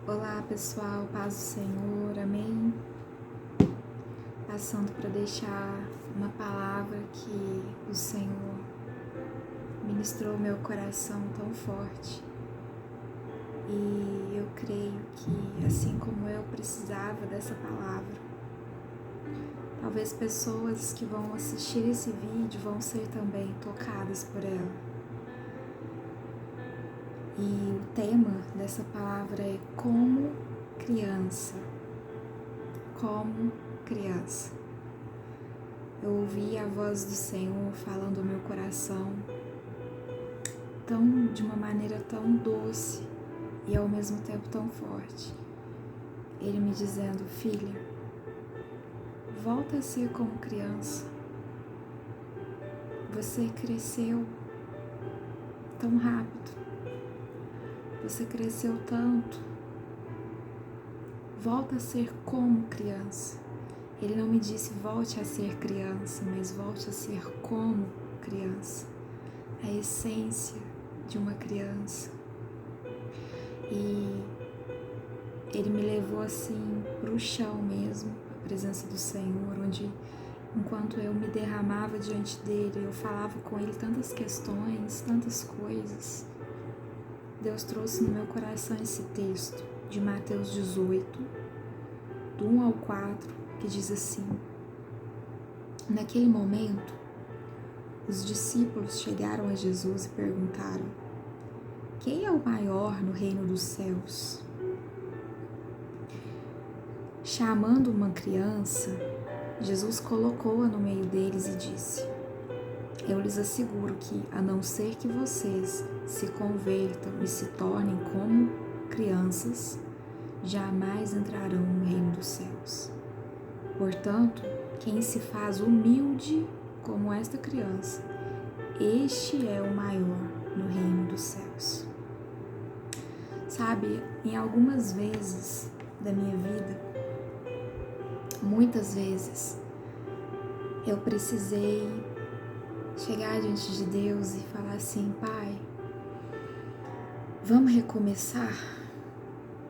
Olá pessoal, paz do Senhor, amém? Passando para deixar uma palavra que o Senhor ministrou ao meu coração tão forte. E eu creio que, assim como eu precisava dessa palavra, talvez pessoas que vão assistir esse vídeo vão ser também tocadas por ela. E o tema dessa palavra é como criança. Como criança. Eu ouvi a voz do Senhor falando ao meu coração de uma maneira tão doce e ao mesmo tempo tão forte. Ele me dizendo: filha, volta a ser como criança. Você cresceu tão rápido. Você cresceu tanto. Volta a ser como criança. Ele não me disse volte a ser criança, mas volte a ser como criança. A essência de uma criança. E ele me levou assim pro chão mesmo, a presença do Senhor, onde enquanto eu me derramava diante dele, eu falava com ele tantas questões, tantas coisas. Deus trouxe no meu coração esse texto de Mateus 18, do 1 ao 4, que diz assim: naquele momento, os discípulos chegaram a Jesus e perguntaram: quem é o maior no reino dos céus? Chamando uma criança, Jesus colocou-a no meio deles e disse: eu lhes asseguro que, a não ser que vocês se convertam e se tornem como crianças, jamais entrarão no reino dos céus. Portanto, quem se faz humilde como esta criança, este é o maior no reino dos céus. Sabe, em algumas vezes da minha vida, muitas vezes, eu precisei chegar diante de Deus e falar assim: Pai, vamos recomeçar?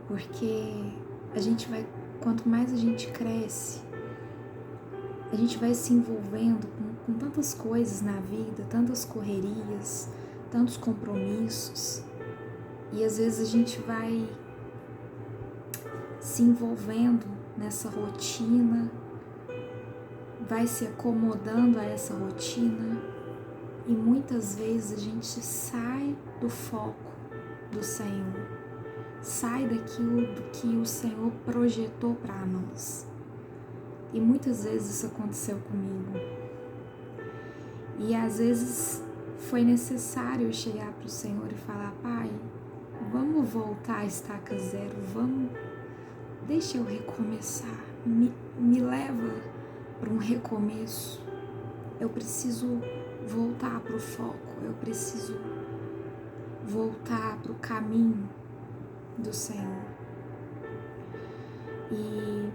Porque quanto mais a gente cresce, a gente vai se envolvendo com tantas coisas na vida, tantas correrias, tantos compromissos, e às vezes a gente vai se envolvendo nessa rotina, vai se acomodando a essa rotina, e muitas vezes a gente sai do foco do Senhor, sai daquilo do que o Senhor projetou para nós. E muitas vezes isso aconteceu comigo. E às vezes foi necessário eu chegar para o Senhor e falar: Pai, vamos voltar à estaca zero, deixa eu recomeçar, me leva para um recomeço. Eu preciso voltar para o foco, eu preciso voltar para o caminho do Senhor. E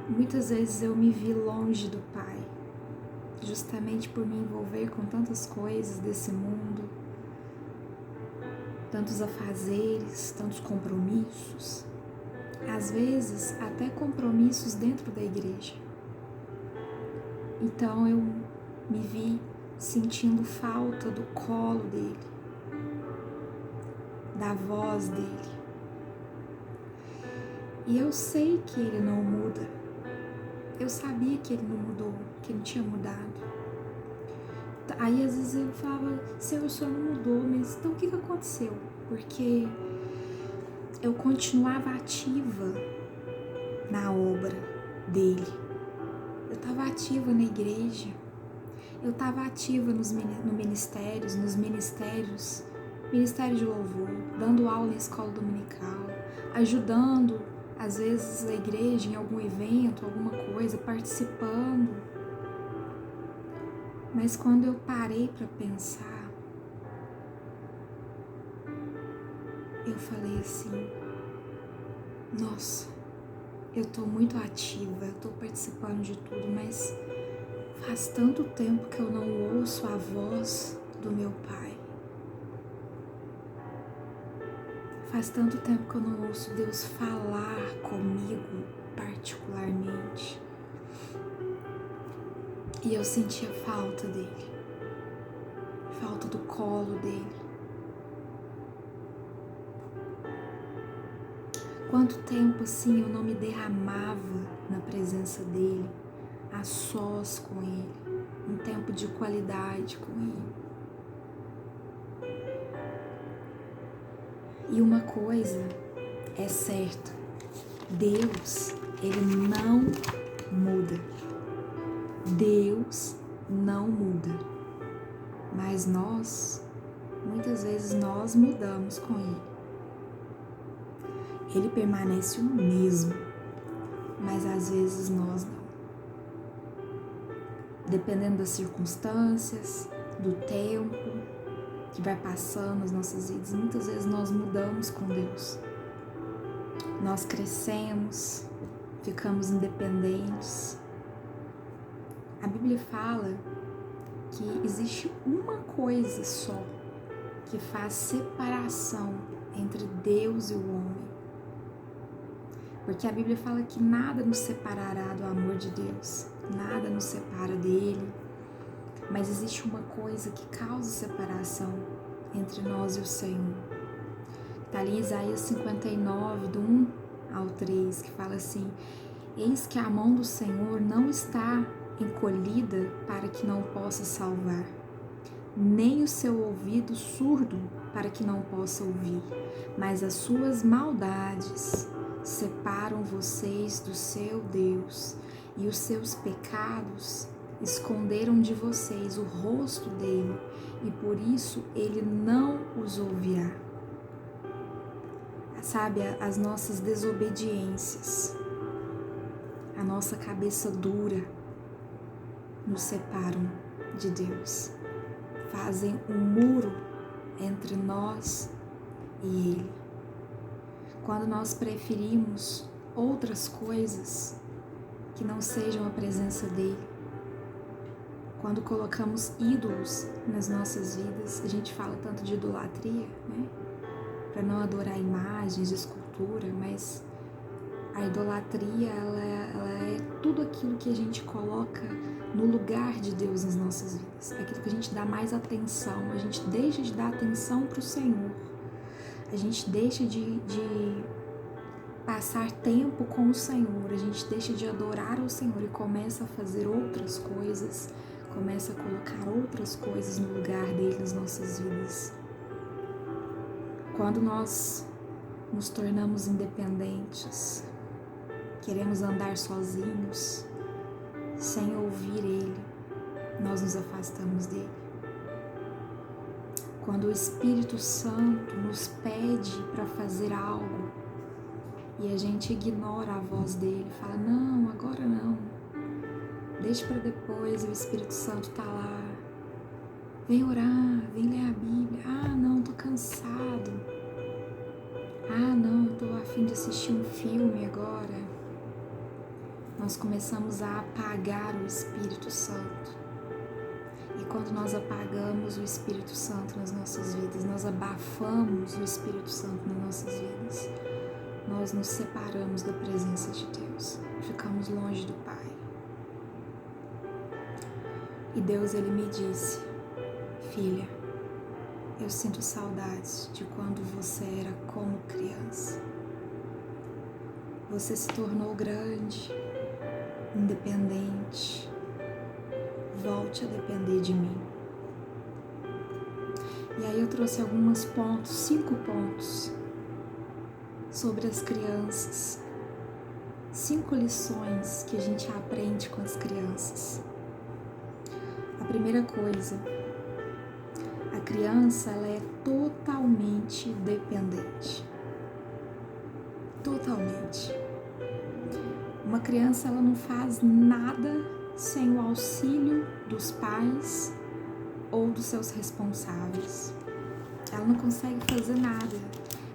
muitas vezes eu me vi longe do Pai, justamente por me envolver com tantas coisas desse mundo, tantos afazeres, tantos compromissos, às vezes até compromissos dentro da igreja. Então eu me vi sentindo falta do colo dele, da voz dele. E eu sei que ele não muda. Eu sabia que ele não mudou, que ele tinha mudado. Aí às vezes eu falava: Senhor, o Senhor não mudou, mas então o que aconteceu? Porque eu continuava ativa na obra dele. Eu estava ativa na igreja. Eu estava ativa nos ministérios, ministério de louvor, dando aula em escola dominical, ajudando, às vezes, a igreja em algum evento, alguma coisa, participando. Mas quando eu parei para pensar, eu falei assim: nossa, eu tô muito ativa, eu tô participando de tudo, mas faz tanto tempo que eu não ouço a voz do meu Pai. Faz tanto tempo que eu não ouço Deus falar comigo particularmente. E eu sentia falta dele, falta do colo dele. Quanto tempo assim eu não me derramava na presença dele, a sós com ele, um tempo de qualidade com ele. E uma coisa é certa, Deus, ele não muda. Deus não muda. Mas muitas vezes nós mudamos com ele. Ele permanece o mesmo, mas às vezes nós não. Dependendo das circunstâncias, do tempo que vai passando nas nossas vidas, muitas vezes nós mudamos com Deus. Nós crescemos, ficamos independentes. A Bíblia fala que existe uma coisa só que faz separação entre Deus e o homem. Porque a Bíblia fala que nada nos separará do amor de Deus, nada nos separa dele. Mas existe uma coisa que causa separação entre nós e o Senhor. Está ali em Isaías 59, do 1 ao 3, que fala assim: eis que a mão do Senhor não está encolhida para que não possa salvar, nem o seu ouvido surdo para que não possa ouvir, mas as suas maldades separam vocês do seu Deus, e os seus pecados esconderam de vocês o rosto dele, e por isso ele não os ouvirá. Sabe, as nossas desobediências, a nossa cabeça dura nos separam de Deus, fazem um muro entre nós e ele. Quando nós preferimos outras coisas que não sejam a presença dele, quando colocamos ídolos nas nossas vidas, a gente fala tanto de idolatria, né? Para não adorar imagens, escultura, mas a idolatria, ela é tudo aquilo que a gente coloca no lugar de Deus nas nossas vidas. É aquilo que a gente dá mais atenção, a gente deixa de dar atenção para o Senhor, a gente deixa de passar tempo com o Senhor, a gente deixa de adorar o Senhor e começa a fazer outras coisas, começa a colocar outras coisas no lugar dele nas nossas vidas. Quando nós nos tornamos independentes, queremos andar sozinhos, sem ouvir ele, nós nos afastamos dele. Quando o Espírito Santo nos pede para fazer algo e a gente ignora a voz dele, fala: não, agora não, deixa para depois, o Espírito Santo tá lá, vem orar, vem ler a Bíblia, ah não, tô cansado, ah não, tô a fim de assistir um filme agora. Nós começamos a apagar o Espírito Santo. E quando nós apagamos o Espírito Santo nas nossas vidas, nós abafamos o Espírito Santo nas nossas vidas, nós nos separamos da presença de Deus, ficamos longe do Pai. E Deus, ele me disse: filha, eu sinto saudades de quando você era como criança. Você se tornou grande, independente. Volte a depender de mim. E aí eu trouxe alguns pontos, 5 pontos, sobre as crianças. 5 lições que a gente aprende com as crianças. A primeira coisa, a criança, ela é totalmente dependente. Totalmente. Uma criança, ela não faz nada sem o auxílio dos pais ou dos seus responsáveis. Ela não consegue fazer nada.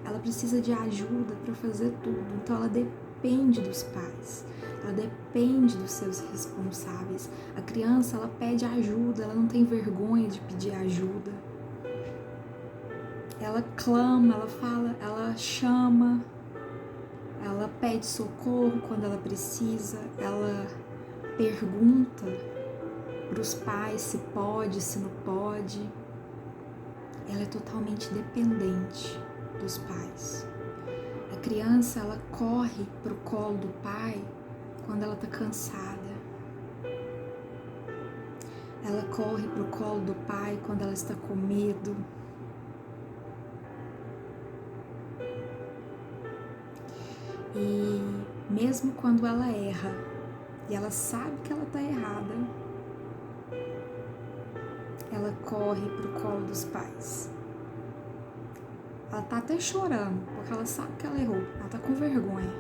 Ela precisa de ajuda para fazer tudo. Então ela depende dos pais. Ela depende dos seus responsáveis. A criança, ela pede ajuda, ela não tem vergonha de pedir ajuda. ela clama, ela fala, ela chama, ela pede socorro quando ela precisa, ela pergunta para os pais se pode, se não pode. Ela é totalmente dependente dos pais. A criança, ela corre pro colo do pai quando ela tá cansada. Ela corre pro colo do pai quando ela está com medo. E mesmo quando ela erra, e ela sabe que ela tá errada, ela corre pro colo dos pais. Ela tá até chorando, porque ela sabe que ela errou, ela tá com vergonha,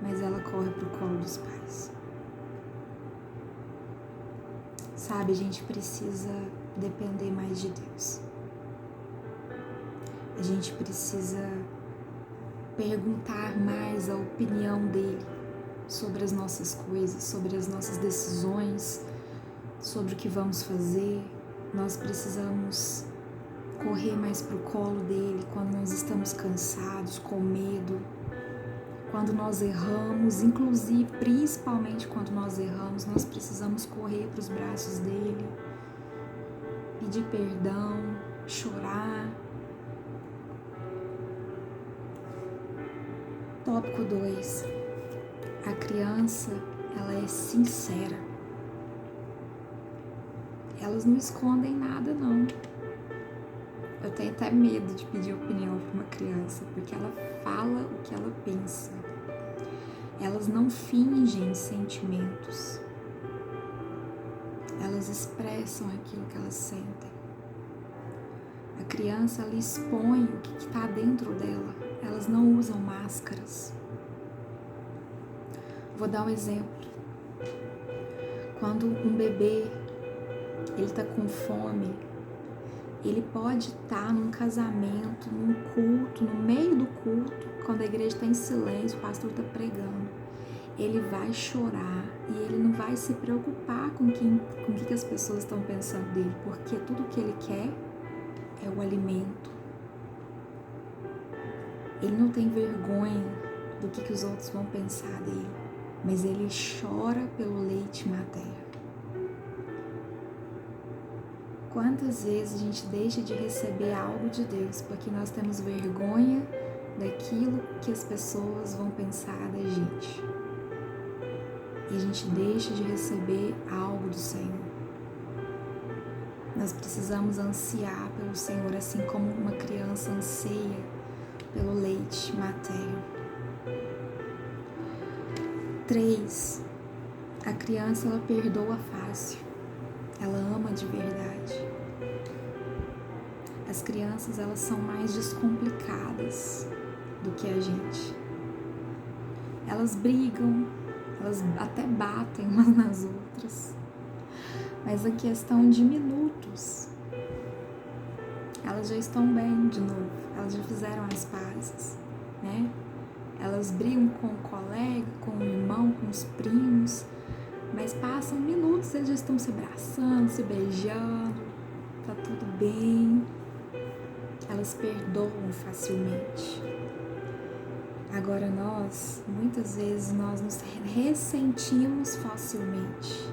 mas ela corre pro colo dos pais. Sabe, a gente precisa depender mais de Deus. A gente precisa perguntar mais a opinião dele sobre as nossas coisas, sobre as nossas decisões, sobre o que vamos fazer. Nós precisamos correr mais pro colo dele quando nós estamos cansados, com medo, quando nós erramos, inclusive, principalmente quando nós erramos, nós precisamos correr para os braços dele, pedir perdão, chorar. Tópico 2. A criança, ela é sincera. Elas não escondem nada, não. Eu tenho até medo de pedir opinião para uma criança, porque ela fala o que ela pensa. Elas não fingem sentimentos. Elas expressam aquilo que elas sentem. A criança, ela expõe o que está dentro dela. Elas não usam máscaras. Vou dar um exemplo. Quando um bebê, ele está com fome, ele pode estar num casamento, num culto, no meio do culto, quando a igreja está em silêncio, o pastor está pregando. Ele vai chorar e ele não vai se preocupar com o que as pessoas estão pensando dele, porque tudo que ele quer é o alimento. Ele não tem vergonha do que os outros vão pensar dele, mas ele chora pelo leite materno. Quantas vezes a gente deixa de receber algo de Deus porque nós temos vergonha daquilo que as pessoas vão pensar da gente? E a gente deixa de receber algo do Senhor. Nós precisamos ansiar pelo Senhor, assim como uma criança anseia pelo leite materno. 3. A criança, ela perdoa fácil. Ela ama de verdade. As crianças, elas são mais descomplicadas do que a gente. Elas brigam, elas até batem umas nas outras, mas a questão de minutos, elas já estão bem de novo, elas já fizeram as pazes, né? Elas brigam com o colega, com o irmão, com os primos, mas passam minutos, eles já estão se abraçando, se beijando, tá tudo bem. Elas perdoam facilmente. Agora muitas vezes nós nos ressentimos facilmente.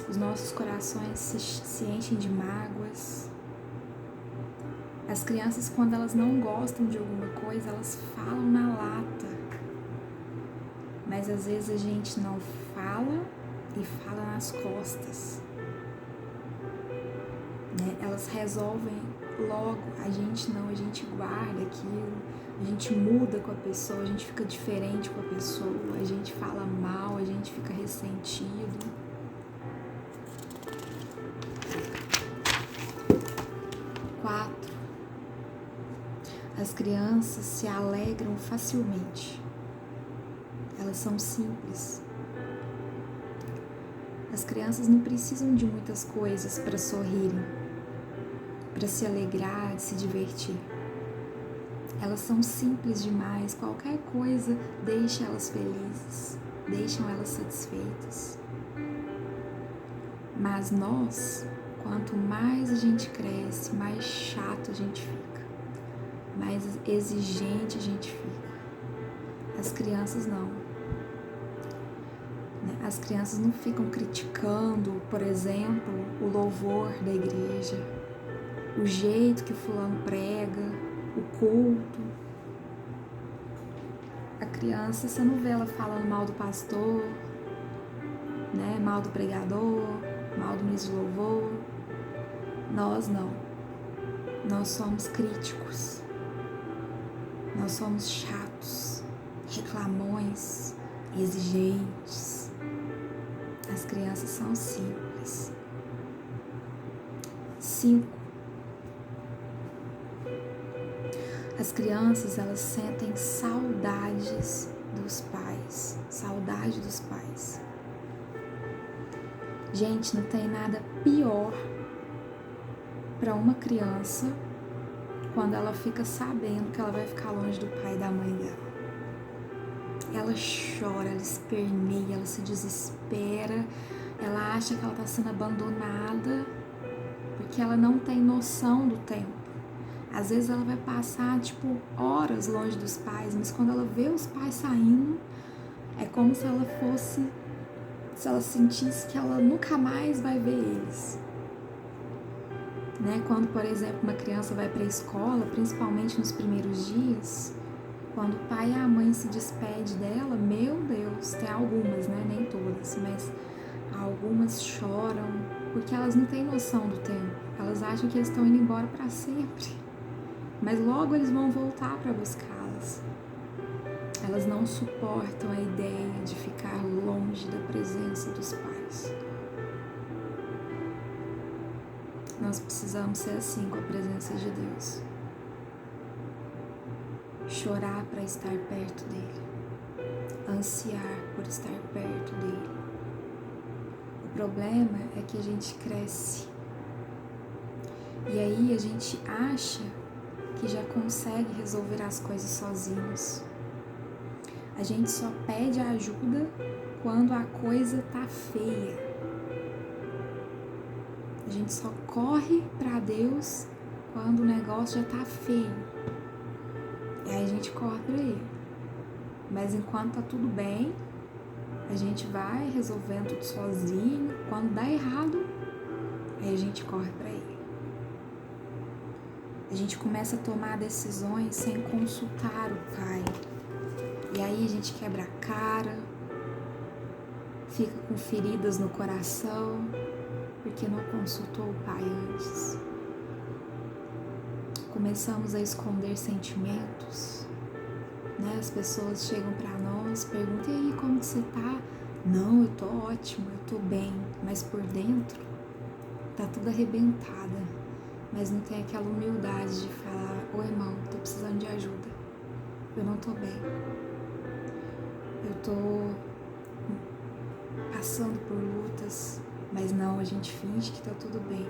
Os nossos corações se enchem de mágoas. As crianças, quando elas não gostam de alguma coisa, elas falam na lata. Mas às vezes a gente não fala e fala nas costas. Né? Elas resolvem logo, a gente não, a gente guarda aquilo, a gente muda com a pessoa, a gente fica diferente com a pessoa, a gente fala mal, a gente fica ressentido. 4. As crianças se alegram facilmente. Elas são simples. As crianças não precisam de muitas coisas para sorrirem, para se alegrar, se divertir. Elas são simples demais, qualquer coisa deixa elas felizes, deixam elas satisfeitas. Mas nós, quanto mais a gente cresce, mais chato a gente fica. exigente a gente fica. As crianças não. As crianças não ficam criticando, por exemplo, o louvor da igreja, o jeito que fulano prega, o culto. A criança, você não vê ela falando mal do pastor, né? Mal do pregador, mal do ministro de louvor. Nós não. Nós somos críticos. Nós somos chatos, reclamões, exigentes. As crianças são simples. 5. As crianças, elas sentem saudades dos pais. Saudade dos pais. Gente, não tem nada pior para uma criança quando ela fica sabendo que ela vai ficar longe do pai e da mãe dela. Ela chora, ela esperneia, ela se desespera, ela acha que ela está sendo abandonada, porque ela não tem noção do tempo. Às vezes ela vai passar, horas longe dos pais, mas quando ela vê os pais saindo, é como se ela sentisse que ela nunca mais vai ver eles. Né? Quando, por exemplo, uma criança vai para a escola, principalmente nos primeiros dias, quando o pai e a mãe se despedem dela, meu Deus, tem algumas, né? Nem todas, mas algumas choram, porque elas não têm noção do tempo. Elas acham que eles estão indo embora para sempre, mas logo eles vão voltar para buscá-las. Elas não suportam a ideia de ficar longe da presença dos pais. Nós precisamos ser assim com a presença de Deus. Chorar para estar perto dele. Ansiar por estar perto dele. O problema é que a gente cresce. E aí a gente acha que já consegue resolver as coisas sozinhos. A gente só pede ajuda quando a coisa tá feia. A gente só corre para Deus quando o negócio já tá feio. E aí a gente corre para ele. Mas enquanto tá tudo bem, a gente vai resolvendo tudo sozinho. Quando dá errado, aí a gente corre para ele. A gente começa a tomar decisões sem consultar o pai. E aí a gente quebra a cara, fica com feridas no coração, porque não consultou o pai antes. Começamos a esconder sentimentos, né? As pessoas chegam pra nós, perguntam: e aí, como que você tá? Não, eu tô ótima, eu tô bem, mas por dentro tá tudo arrebentada, mas não tem aquela humildade de falar: ô irmão, tô precisando de ajuda, eu não tô bem, eu tô passando por lutas. Mas não, a gente finge que tá tudo bem.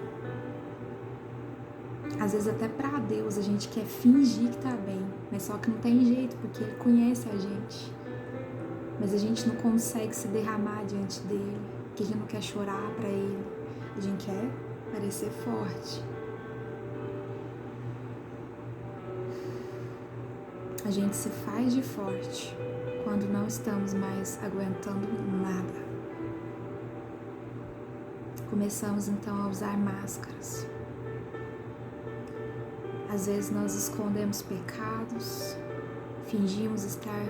Às vezes até pra Deus a gente quer fingir que tá bem, mas só que não tem jeito, porque Ele conhece a gente. Mas a gente não consegue se derramar diante dEle, porque a gente não quer chorar pra Ele, a gente quer parecer forte. A gente se faz de forte quando não estamos mais aguentando nada. Começamos então a usar máscaras. Às vezes nós escondemos pecados, fingimos estar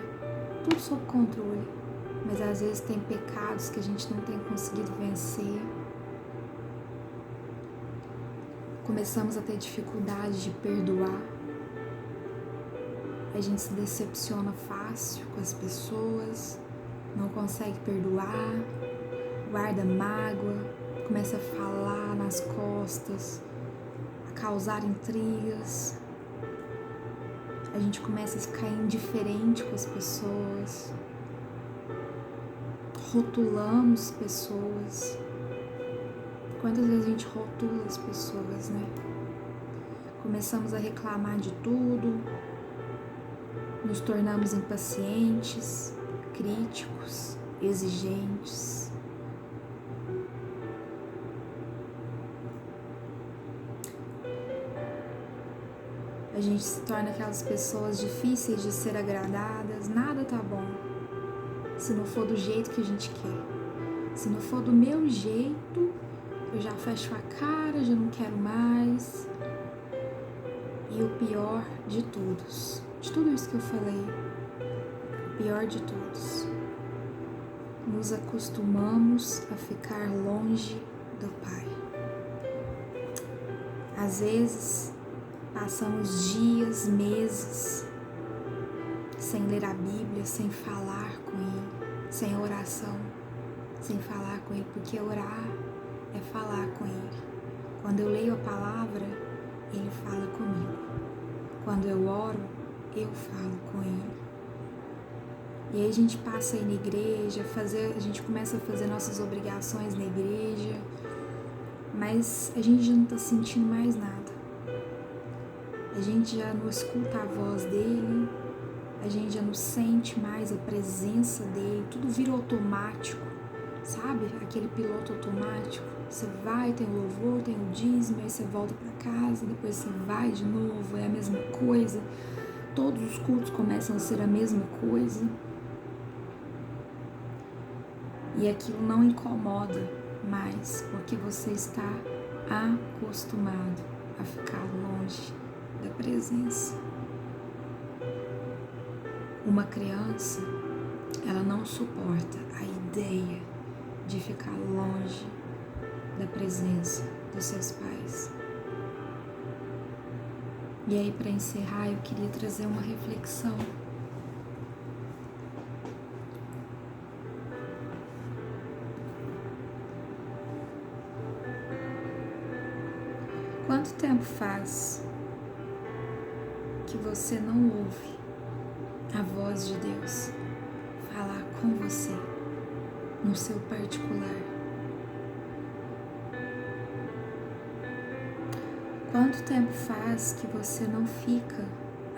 tudo sob controle, mas às vezes tem pecados que a gente não tem conseguido vencer. Começamos a ter dificuldade de perdoar. A gente se decepciona fácil com as pessoas, não consegue perdoar, guarda mágoa, começa a falar nas costas, a causar intrigas. A gente começa a ficar indiferente com as pessoas, rotulamos pessoas. Quantas vezes a gente rotula as pessoas, né? Começamos a reclamar de tudo, nos tornamos impacientes, críticos, exigentes. A A gente se torna aquelas pessoas difíceis de ser agradadas. Nada tá bom se não for do jeito que a gente quer. Se não for do meu jeito, eu já fecho a cara, já não quero mais. E o pior de todos, de tudo isso que eu falei, o pior de todos, nos acostumamos a ficar longe do Pai. Às vezes, passamos dias, meses, sem ler a Bíblia, sem falar com Ele, sem oração, sem falar com Ele, porque orar é falar com Ele. Quando eu leio a palavra, Ele fala comigo. Quando eu oro, eu falo com Ele. E aí a gente passa aí na igreja, a gente começa a fazer nossas obrigações na igreja, mas a gente já não está sentindo mais nada. A gente já não escuta a voz dele, a gente já não sente mais a presença dele, tudo vira automático, sabe? Aquele piloto automático. Você vai, tem o louvor, tem o dízimo, aí você volta para casa, depois você vai de novo, é a mesma coisa. Todos os cultos começam a ser a mesma coisa. E aquilo não incomoda mais, porque você está acostumado a ficar longe da presença. Uma criança, ela não suporta a ideia de ficar longe da presença dos seus pais. E aí, para encerrar, eu queria trazer uma reflexão. Quanto tempo faz que você não ouve a voz de Deus falar com você no seu particular? Quanto tempo faz que você não fica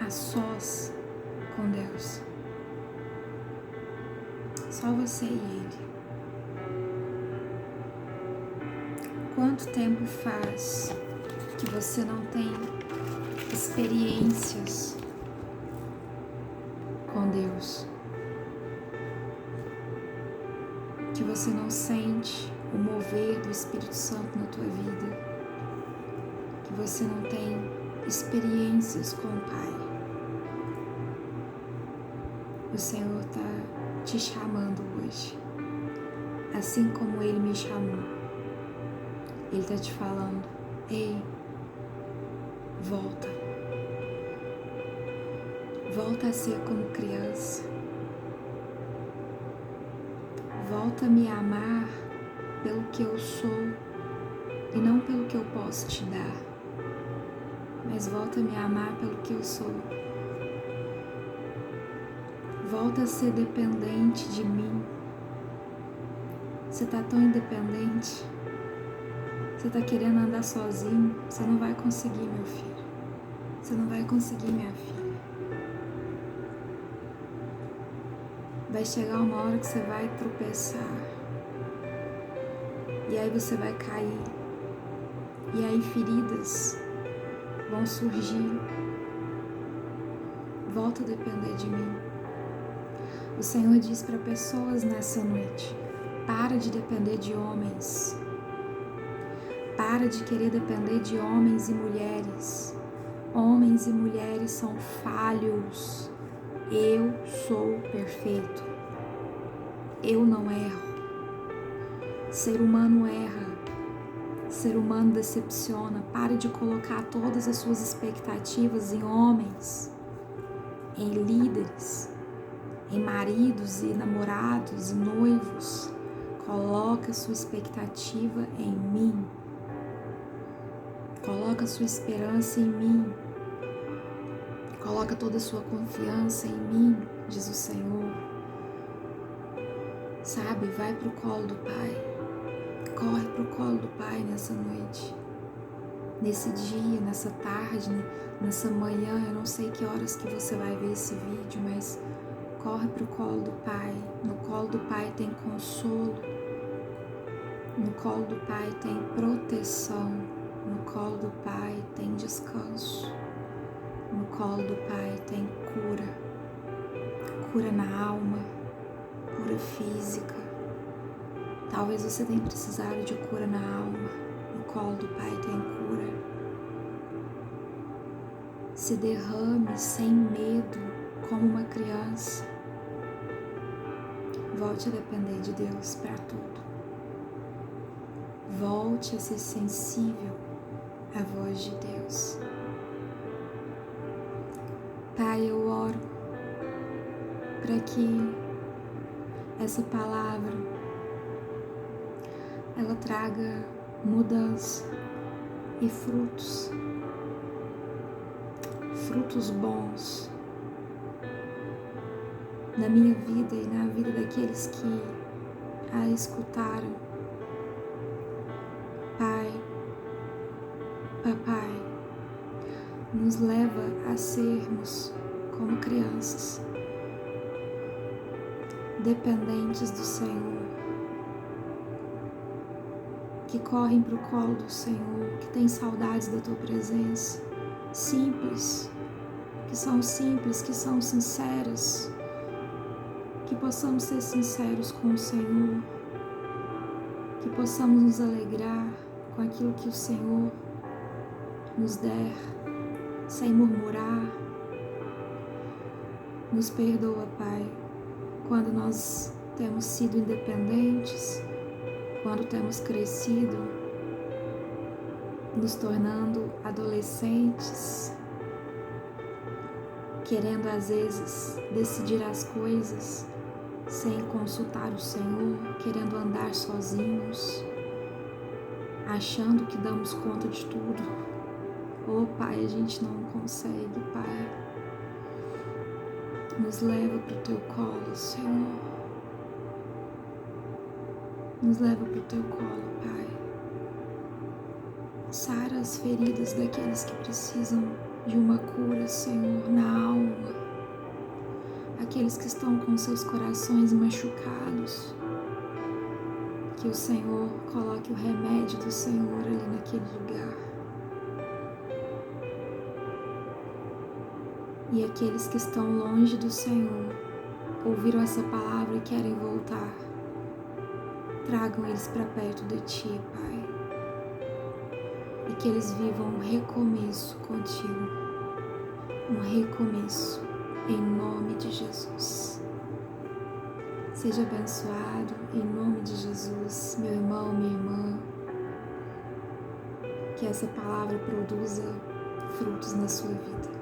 a sós com Deus? Só você e Ele. Quanto tempo faz que você não tem experiências com Deus? Que você não sente o mover do Espírito Santo na tua vida? Que você não tem experiências com o Pai? O Senhor está te chamando hoje, assim como Ele me chamou. Ele está te falando: ei, volta. Volta a ser como criança. Volta a me amar pelo que eu sou e não pelo que eu posso te dar. Mas volta a me amar pelo que eu sou. Volta a ser dependente de mim. Você tá tão independente. Você tá querendo andar sozinho. Você não vai conseguir, meu filho. Você não vai conseguir, minha filha. Vai chegar uma hora que você vai tropeçar. E aí você vai cair. E aí feridas vão surgir. Volta a depender de mim. O Senhor diz para pessoas nessa noite: para de depender de homens. Para de querer depender de homens e mulheres. Homens e mulheres são falhos. Eu sou perfeito. Eu não erro. Ser humano erra. Ser humano decepciona. Pare de colocar todas as suas expectativas em homens, em líderes, em maridos e namorados e noivos. Coloca a sua expectativa em mim. Coloca a sua esperança em mim. Coloca toda a sua confiança em mim, diz o Senhor. Sabe, vai pro colo do Pai. Corre pro colo do Pai nessa noite. Nesse dia, nessa tarde, nessa manhã, eu não sei que horas que você vai ver esse vídeo, mas corre pro colo do Pai. No colo do Pai tem consolo. No colo do Pai tem proteção. No colo do Pai tem descanso. colo do Pai tem cura, cura na alma, cura física. Talvez você tenha precisado de cura na alma, no colo do Pai tem cura. Se derrame sem medo, como uma criança. Volte a depender de Deus para tudo. Volte a ser sensível à voz de Deus. Pai, eu oro para que essa palavra ela traga mudança e frutos bons na minha vida e na vida daqueles que a escutaram. Pai, Papai, nos leva a sermos como crianças, dependentes do Senhor, que correm para o colo do Senhor, que têm saudades da Tua presença, simples, que são sinceras, que possamos ser sinceros com o Senhor, que possamos nos alegrar com aquilo que o Senhor nos der, sem murmurar. Nos perdoa, Pai, quando nós temos sido independentes, quando temos crescido, nos tornando adolescentes, querendo às vezes decidir as coisas sem consultar o Senhor, querendo andar sozinhos, achando que damos conta de tudo. Oh, Pai, a gente não consegue, Pai. Nos leva para o Teu colo, Senhor. Nos leva para o Teu colo, Pai. Sara as feridas daqueles que precisam de uma cura, Senhor, na alma. Aqueles que estão com seus corações machucados. Que o Senhor coloque o remédio do Senhor ali naquele lugar. E aqueles que estão longe do Senhor, ouviram essa palavra e querem voltar, tragam eles para perto de Ti, Pai. E que eles vivam um recomeço contigo. Um recomeço, em nome de Jesus. Seja abençoado, em nome de Jesus, meu irmão, minha irmã. Que essa palavra produza frutos na sua vida.